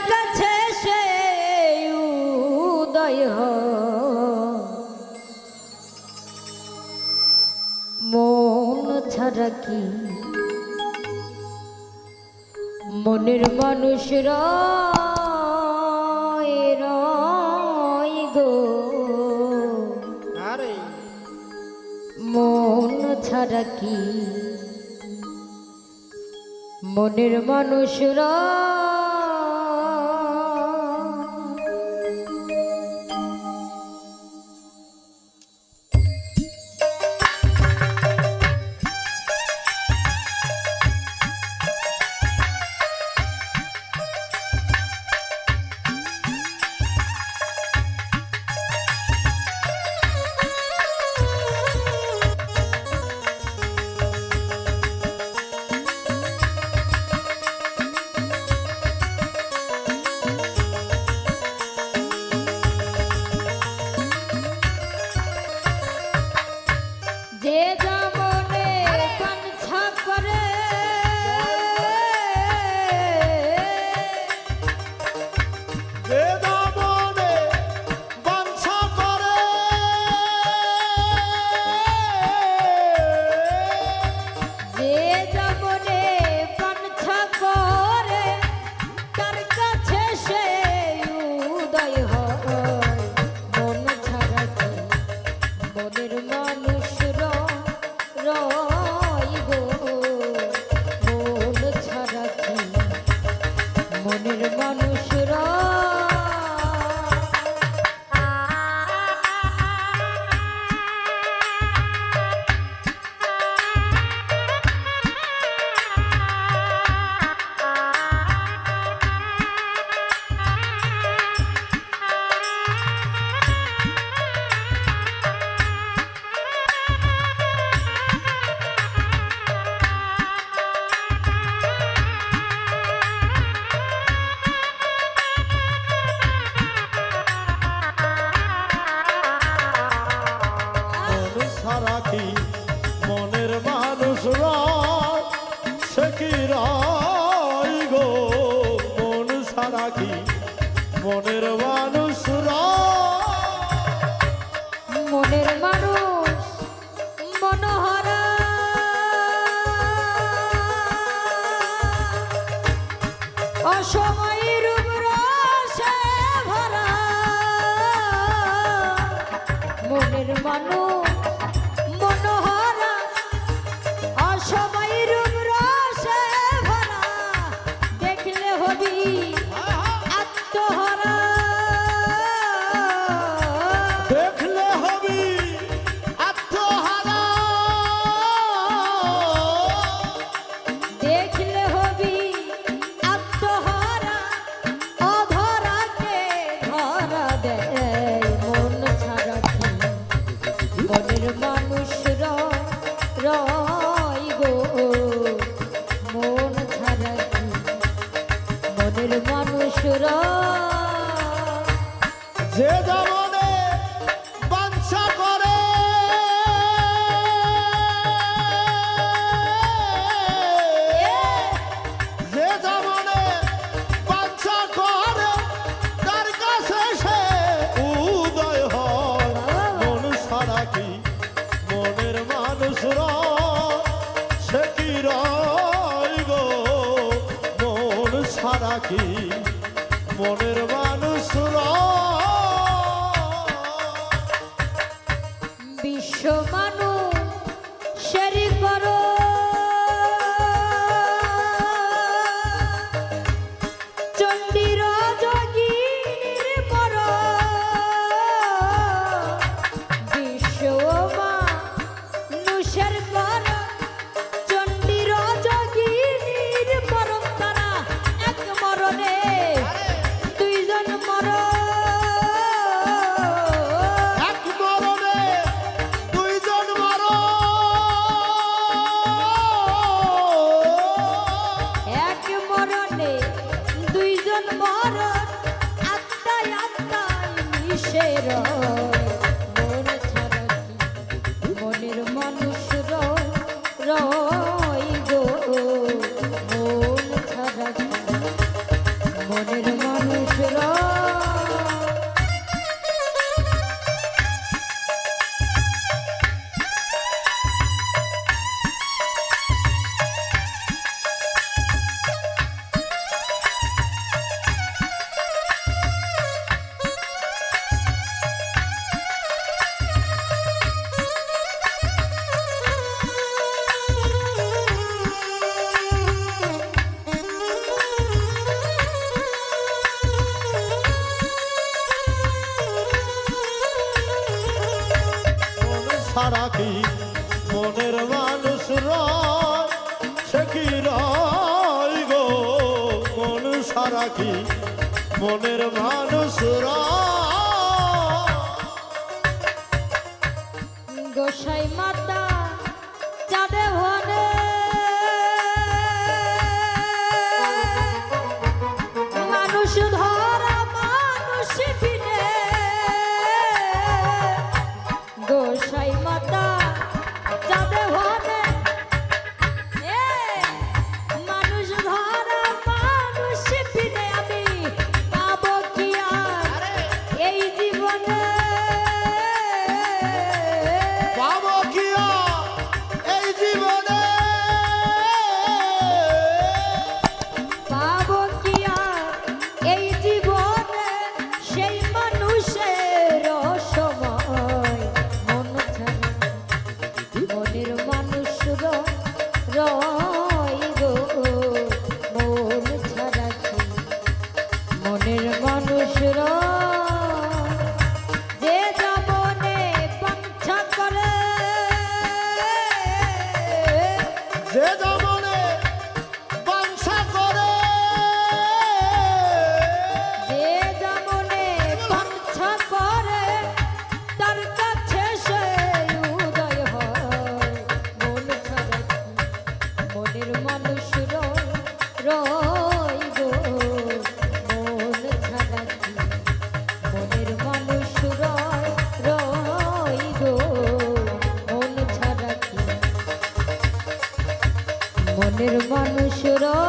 কাছে সে উদয় মন ছাড়া কি মনের মানুষ রয় গো মন ছাড়া কি মনের মানুষ মনের মানুষ মনের মানুষ মনোহরা অসময় রূপ রসে ভরা মনের মানুষ মনোহরা অসময় রূপ রসে ভরা দেখলে হবি দেখলে হবি আত্মহারা দেখলে হবি আত্মহারা অধরাকে ধরা দেয় মন ছাড়া কি মনের মানুষ রয় গো মন ছাড়া কি মনের মানুষ যে জামনে বাঞ্ছা করে যে জামনে বাঞ্ছা করে তার কাছে সে উদয় হয় মন ছাড়া কি মনের মানুষ সে কি রয় গো মন ছাড়া কি মনের মানুষ বিশ্ব মানুষ শেরি করো চণ্ডীর যোগীর পর বিশ্ব মানুষের পর চণ্ডীর যোগীর পরম তারা এক মরণে দুইজন মন ছাড়া কি মনের মানুষ রয় গো মন ছাড়া কি মনের কি মনের মানুষ রয় সে কি রয় গো মন সারা কি মনের মানুষ রয় গোসাই মাতা চাঁদে ভনে মানুষ ধরা মানুষ বিনে গোসাই মাতা চাঁদে ভনে মানুষ ধরা মানুষ বিনে আমি পাবো কি আর এই জীবনে পাবো কি এই জীবনে পাবো কি আর এই জীবনে সেই মানুষের সময় মন ছাড়া মনের মানুষ রয় গো মন ছাড়া কি মনের মানুষ রয় যে যেমনে বাঞ্ছা করে যে যেমনে বাঞ্ছা করে যে যেমনে বাঞ্ছা করে তার কাছে সে উদয় হয় মন ছাড়া কি মনের মানুষ রয় গো মন ছাড়া কি মনের মানুষ রয় গো মন ছাড়া কি মনের মানুষ রয়